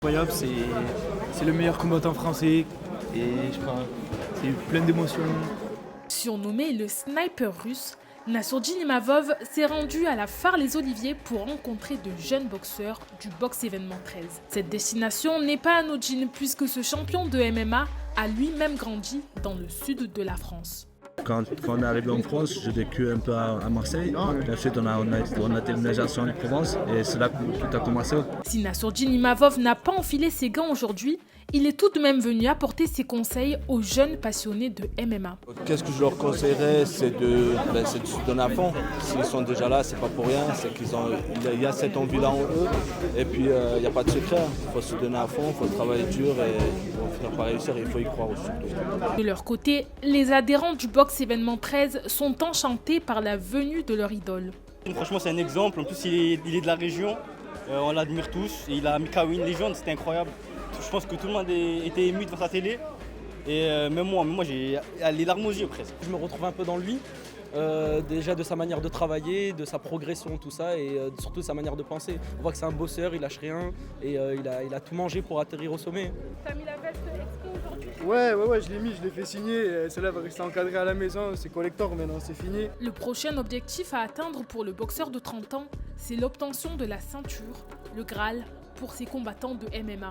Incroyable, c'est le meilleur combattant français et je crois c'est plein d'émotions. Surnommé le sniper russe, Nassourdine Imavov s'est rendu à la Phare-les-Oliviers pour rencontrer de jeunes boxeurs du Box Événement 13. Cette destination n'est pas anodine puisque ce champion de MMA a lui-même grandi dans le sud de la France. Quand on est arrivé en France, j'ai vécu un peu à Marseille. Puis ensuite, on a déménagé sur Aix-en-Provence et c'est là que tout a commencé. Si Nassourdine Imavov n'a pas enfilé ses gants aujourd'hui, il est tout de même venu apporter ses conseils aux jeunes passionnés de MMA. Qu'est-ce que je leur conseillerais, c'est de se donner à fond. S'ils sont déjà là, c'est pas pour rien, c'est qu'il y a cette envie-là en eux. Et puis il n'y a pas de secret, il faut se donner à fond, il faut travailler dur et on va finir par réussir et il faut y croire aussi. De leur côté, les adhérents du Box Événement 13 sont enchantés par la venue de leur idole. Franchement, c'est un exemple. En plus, il est de la région. On l'admire tous. Il a mis KO une légende, c'était incroyable. Je pense que tout le monde était ému devant sa télé. Et même moi j'ai les larmes aux yeux presque. Je me retrouve un peu dans lui, déjà de sa manière de travailler, de sa progression, tout ça, et surtout de sa manière de penser. On voit que c'est un bosseur, il lâche rien, et il a tout mangé pour atterrir au sommet. T'as mis la veste expo aujourd'hui ? Ouais, je l'ai mis, je l'ai fait signer. Celle-là va rester encadrée à la maison, c'est collector maintenant, c'est fini. Le prochain objectif à atteindre pour le boxeur de 30 ans, c'est l'obtention de la ceinture, le Graal, pour ses combattants de MMA.